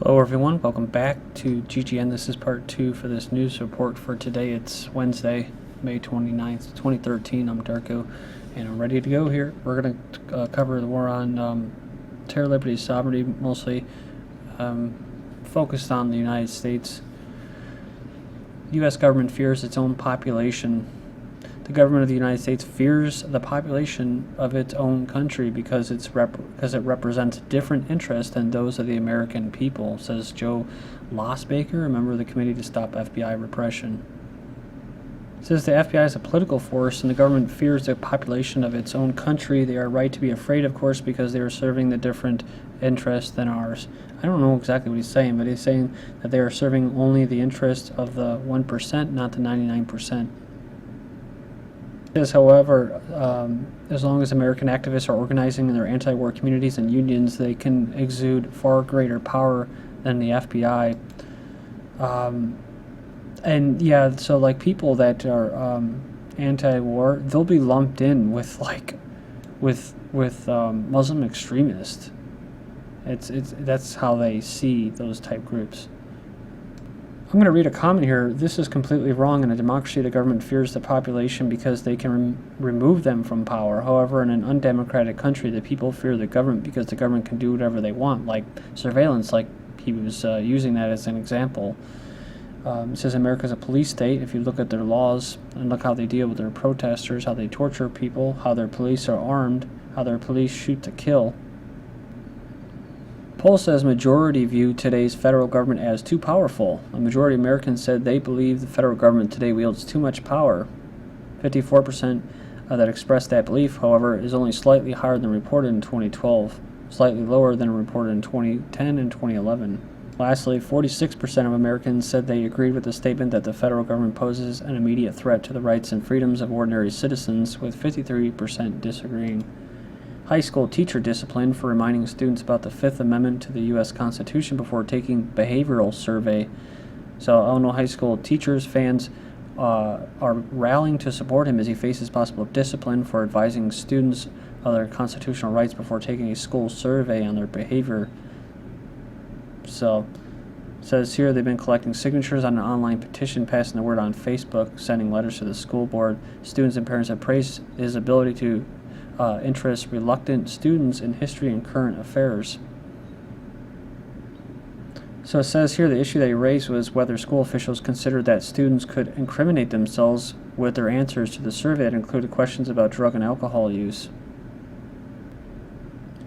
Hello everyone, welcome back to GGN. This is part 2 for this news report for today. It's Wednesday, May 29th, 2013. I'm Darko, and I'm ready to go here. We're going to cover the war on terror, liberty, sovereignty, mostly focused on the United States. The U.S. government fears its own population. The government of the United States fears the population of its own country because it represents different interests than those of the American people, says Joe Losbaker, a member of the Committee to Stop FBI Repression. It says the FBI is a political force and the government fears the population of its own country. They are right to be afraid, of course, because they are serving the different interests than ours. I don't know exactly what he's saying, but he's saying that they are serving only the interests of the 1%, not the 99%. However, as long as American activists are organizing in their anti-war communities and unions, they can exude far greater power than the FBI. And yeah, so like people that are anti-war, they'll be lumped in with Muslim extremists. That's how they see those type groups. I'm going to read a comment here. This is completely wrong. In a democracy, the government fears the population because they can remove them from power. However, in an undemocratic country, the people fear the government because the government can do whatever they want, like surveillance, like he was using that as an example. It says America's a police state. If you look at their laws and look how they deal with their protesters, how they torture people, how their police are armed, how their police shoot to kill. Poll says majority view today's federal government as too powerful. A majority of Americans said they believe the federal government today wields too much power. 54% that expressed that belief, however, is only slightly higher than reported in 2012, slightly lower than reported in 2010 and 2011. Lastly, 46% of Americans said they agreed with the statement that the federal government poses an immediate threat to the rights and freedoms of ordinary citizens, with 53% disagreeing. High school teacher discipline for reminding students about the Fifth Amendment to the U.S. Constitution before taking behavioral survey. So Illinois high school teachers, fans are rallying to support him as he faces possible discipline for advising students of their constitutional rights before taking a school survey on their behavior. So it says here they've been collecting signatures on an online petition, passing the word on Facebook, sending letters to the school board. Students and parents have praised his ability to interest reluctant students in history and current affairs. So it says here the issue that he raised was whether school officials considered that students could incriminate themselves with their answers to the survey that included questions about drug and alcohol use.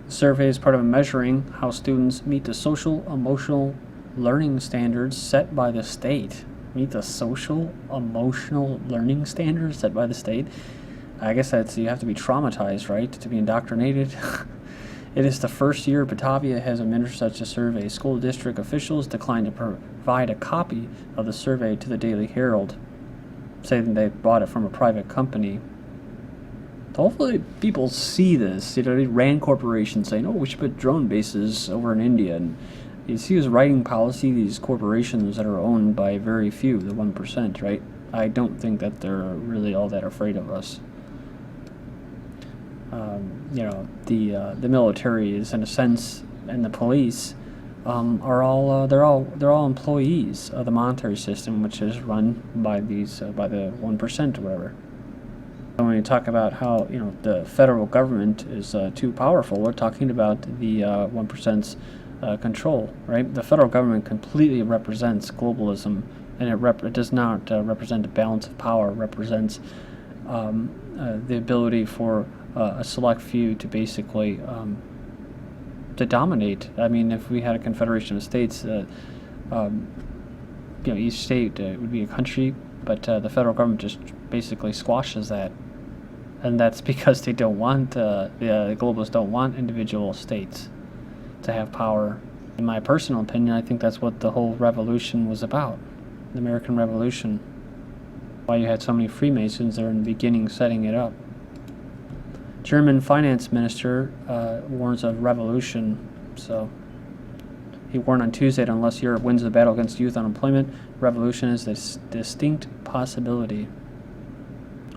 The survey is part of measuring how students meet the social, emotional learning standards set by the state. Meet the social, emotional learning standards set by the state. I guess that's, you have to be traumatized, right, to be indoctrinated. It is the first year Batavia has administered such a survey. School district officials declined to provide a copy of the survey to the Daily Herald, saying they bought it from a private company. Hopefully people see this. They ran corporations saying, oh, we should put drone bases over in India. And you see who's writing policy, these corporations that are owned by very few, the 1%, right? I don't think that they're really all that afraid of us. The military is, in a sense, and the police are all they're all employees of the monetary system, which is run by these by the 1% or whatever. And when you talk about how the federal government is too powerful, we're talking about the 1%'s control, right? The federal government completely represents globalism, and it does not represent a balance of power. It represents the ability for a select few to basically to dominate. I mean, if we had a confederation of states, each state would be a country, but the federal government just basically squashes that, and that's because they don't want the globalists don't want individual states to have power. In my personal opinion, I think that's what the whole revolution was about, the American Revolution. Why you had so many Freemasons there in the beginning setting it up. German finance minister warns of revolution. So he warned on Tuesday that unless Europe wins the battle against youth unemployment, revolution is a distinct possibility.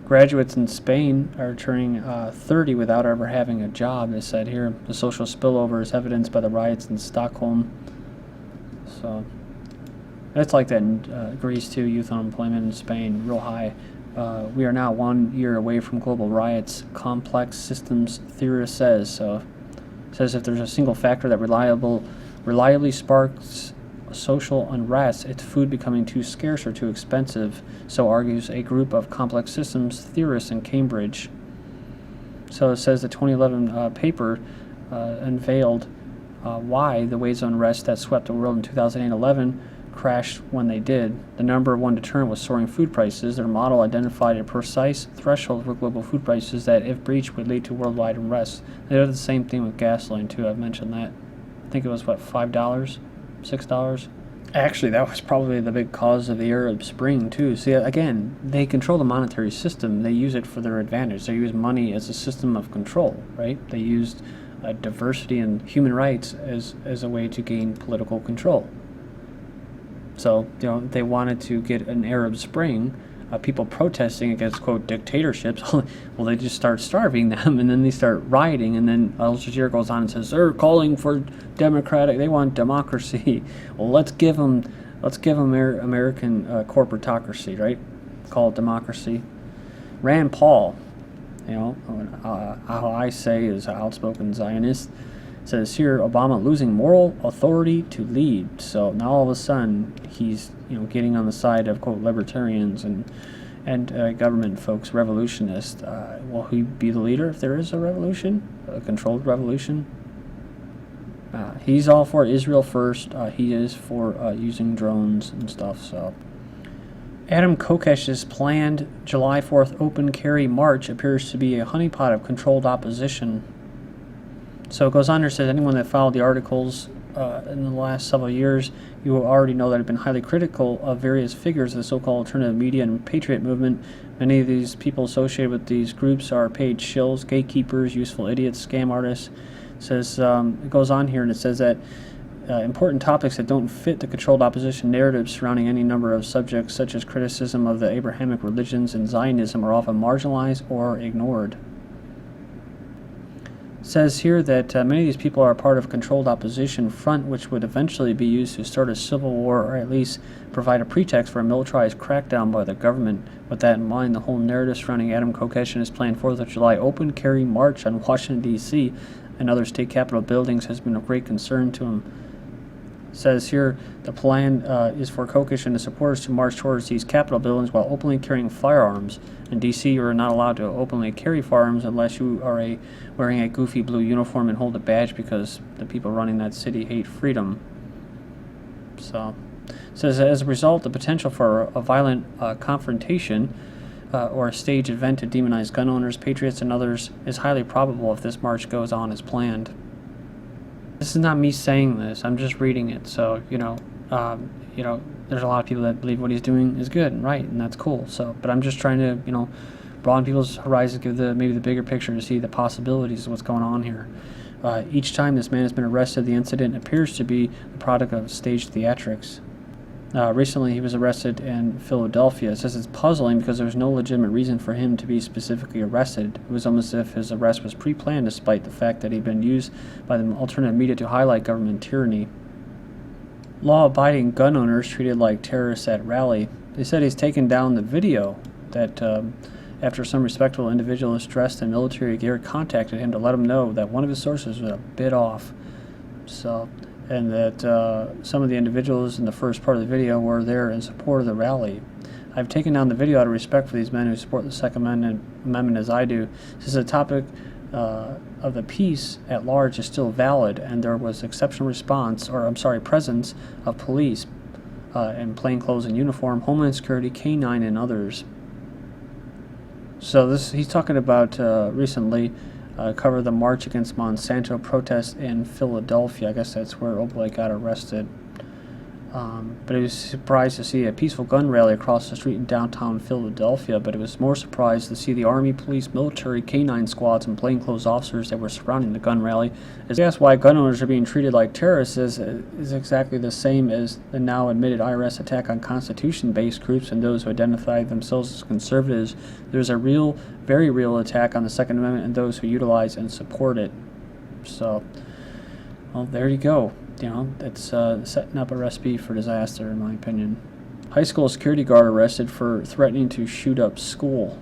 Graduates in Spain are turning 30 without ever having a job, they said here. The social spillover is evidenced by the riots in Stockholm. So it's like that in Greece too. Youth unemployment in Spain real high. We are now 1 year away from global riots, complex systems theorist says. So it says if there's a single factor that reliably sparks social unrest, it's food becoming too scarce or too expensive, so argues a group of complex systems theorists in Cambridge. So it says the 2011 paper unveiled why the waves of unrest that swept the world in 2011 crashed when they did. The number one deterrent was soaring food prices. Their model identified a precise threshold for global food prices that, if breached, would lead to worldwide unrest. They did the same thing with gasoline, too. I've mentioned that. I think it was, what, $5? $6? Actually, that was probably the big cause of the Arab Spring, too. See, again, they control the monetary system. They use it for their advantage. They use money as a system of control, right? They used diversity and human rights as a way to gain political control. So, they wanted to get an Arab Spring, people protesting against, quote, dictatorships. Well, they just start starving them, and then they start rioting, and then Al Jazeera goes on and says, they're calling for they want democracy. Well, let's give them American corporatocracy, right? Call it democracy. Rand Paul, how I say is an outspoken Zionist, says here Obama losing moral authority to lead. So now all of a sudden he's getting on the side of, quote, libertarians and government folks, revolutionists. Will he be the leader if there is a revolution, a controlled revolution? He's all for Israel first. He is for using drones and stuff. So Adam Kokesh's planned July 4th open carry march appears to be a honeypot of controlled opposition. So it goes on there, says anyone that followed the articles in the last several years, you will already know that have been highly critical of various figures of the so-called alternative media and patriot movement. Many of these people associated with these groups are paid shills, gatekeepers, useful idiots, scam artists. It says it goes on here and it says that important topics that don't fit the controlled opposition narrative surrounding any number of subjects, such as criticism of the Abrahamic religions and Zionism, are often marginalized or ignored. Says here that many of these people are a part of a controlled opposition front which would eventually be used to start a civil war or at least provide a pretext for a militarized crackdown by the government. With that in mind, the whole narrative surrounding Adam Kokesh and his planned 4th of July open carry march on Washington, D.C. and other state capitol buildings has been of great concern to him. Says here the plan is for Kokesh and his supporters to march towards these capitol buildings while openly carrying firearms. In D.C., you are not allowed to openly carry firearms unless you are wearing a goofy blue uniform and hold a badge, because the people running that city hate freedom. So it says as a result, the potential for a violent confrontation or a staged event to demonize gun owners, patriots, and others is highly probable if this march goes on as planned. This is not me saying this. I'm just reading it. So, there's a lot of people that believe what he's doing is good and right, and that's cool. So, but I'm just trying to, broaden people's horizons, give maybe the bigger picture to see the possibilities of what's going on here. Each time this man has been arrested, the incident appears to be the product of staged theatrics. Recently, he was arrested in Philadelphia. It says it's puzzling because there was no legitimate reason for him to be specifically arrested. It was almost as if his arrest was pre-planned, despite the fact that he'd been used by the alternative media to highlight government tyranny. Law-abiding gun owners treated like terrorists at rally. They said he's taken down the video that after some respectable individuals dressed in military gear contacted him to let him know that one of his sources was a bit off. And that some of the individuals in the first part of the video were there in support of the rally. I've taken down the video out of respect for these men who support the Second Amendment as I do. Since the topic of the piece at large is still valid, and there was exceptional presence of police in plainclothes and uniform, Homeland Security, K-9, and others. So he's talking about recently cover the march against Monsanto protests in Philadelphia. I guess that's where Oblake got arrested. But he was surprised to see a peaceful gun rally across the street in downtown Philadelphia, but he was more surprised to see the Army, police, military, K-9 squads, and plainclothes officers that were surrounding the gun rally. That's why gun owners are being treated like terrorists is exactly the same as the now admitted IRS attack on Constitution-based groups and those who identify themselves as conservatives. There's a real, very real attack on the Second Amendment and those who utilize and support it. So, well, there you go. it's setting up a recipe for disaster, in my opinion. High school security guard arrested for threatening to shoot up school.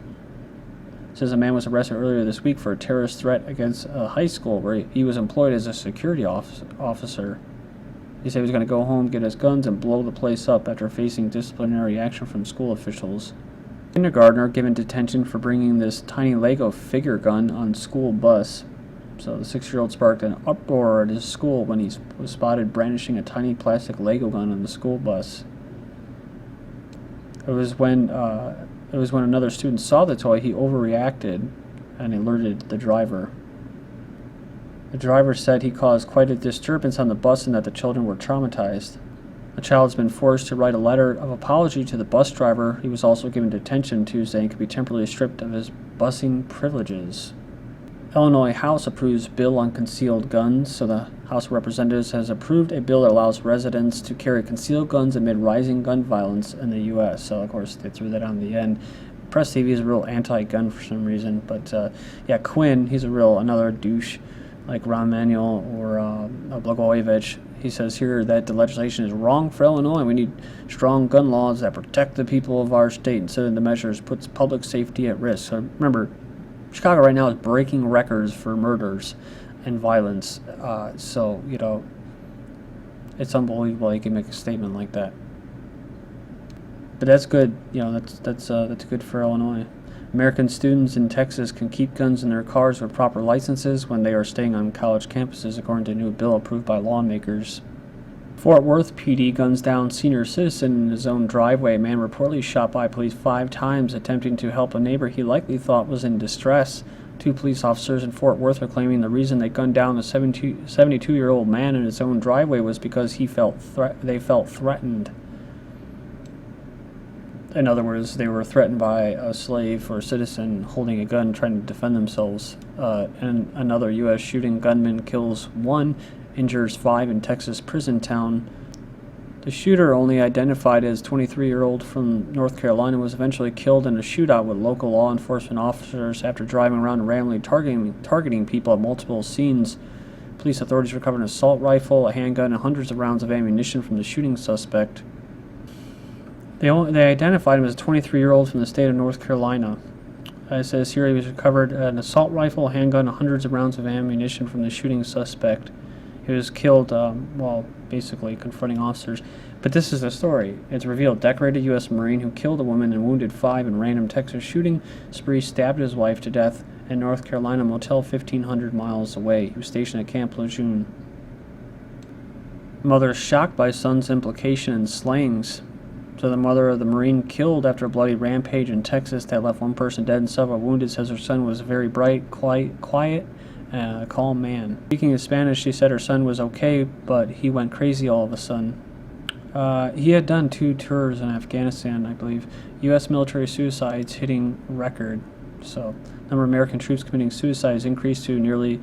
It says a man was arrested earlier this week for a terrorist threat against a high school where he was employed as a security officer. He said he was going to go home, get his guns, and blow the place up after facing disciplinary action from school officials. Kindergartner given detention for bringing this tiny Lego figure gun on school bus. So the 6-year-old sparked an uproar at his school when he was spotted brandishing a tiny plastic Lego gun on the school bus. It was when another student saw the toy, he overreacted and alerted the driver. The driver said he caused quite a disturbance on the bus and that the children were traumatized. The child has been forced to write a letter of apology to the bus driver. He was also given detention Tuesday and could be temporarily stripped of his busing privileges. Illinois House approves bill on concealed guns. So the House of Representatives has approved a bill that allows residents to carry concealed guns amid rising gun violence in the U.S. So, of course, they threw that on the end. Press TV is a real anti-gun for some reason. But, yeah, Quinn, he's another douche like Rahm Emanuel or Blagojevich. He says here that the legislation is wrong for Illinois. We need strong gun laws that protect the people of our state instead of the measures puts public safety at risk. So remember, Chicago right now is breaking records for murders and violence. So, it's unbelievable he can make a statement like that. But that's good. That's good for Illinois. American students in Texas can keep guns in their cars with proper licenses when they are staying on college campuses, according to a new bill approved by lawmakers. Fort Worth PD guns down senior citizen in his own driveway. A man reportedly shot by police 5 times attempting to help a neighbor he likely thought was in distress. 2 police officers in Fort Worth are claiming the reason they gunned down the 72-year-old man in his own driveway was because they felt threatened. In other words, they were threatened by a slave or a citizen holding a gun trying to defend themselves. And another U.S. shooting, gunman kills 1, injures 5 in Texas prison town. The shooter, only identified as 23-year-old from North Carolina, was eventually killed in a shootout with local law enforcement officers after driving around and randomly targeting people at multiple scenes. Police authorities recovered an assault rifle, a handgun, and hundreds of rounds of ammunition from the shooting suspect. They identified him as a 23-year-old from the state of North Carolina. It says here he was recovered an assault rifle, a handgun, and hundreds of rounds of ammunition from the shooting suspect. He was killed while basically confronting officers. But this is the story. It's revealed decorated U.S. Marine who killed a woman and wounded 5 in random Texas shooting spree stabbed his wife to death in North Carolina motel 1,500 miles away. He was stationed at Camp Lejeune. Mother shocked by son's implication in slayings. So the mother of the Marine killed after a bloody rampage in Texas that left 1 person dead and several wounded says her son was a very bright, quiet, calm man. Speaking in Spanish, she said her son was okay, but he went crazy all of a sudden. He had done 2 tours in Afghanistan, I believe. U.S. military suicides hitting record. So number of American troops committing suicide has increased to nearly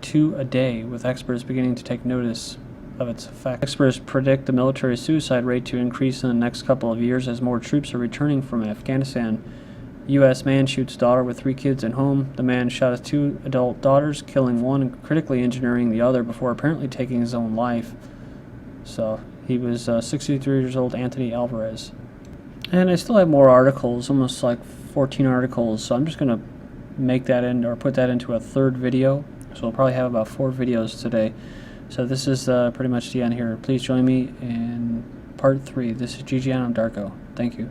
2 a day, with experts beginning to take notice of its effect. Experts predict the military suicide rate to increase in the next couple of years as more troops are returning from Afghanistan. U.S. man shoots daughter with 3 kids at home. The man shot his 2 adult daughters, killing 1 and critically injuring the other before apparently taking his own life. So he was 63 years old, Anthony Alvarez. And I still have more articles, almost like 14 articles. So I'm just going to make that in or put that into a 3rd video. So we'll probably have about 4 videos today. So this is pretty much the end here. Please join me in part 3. This is GGN. I'm Darko. Thank you.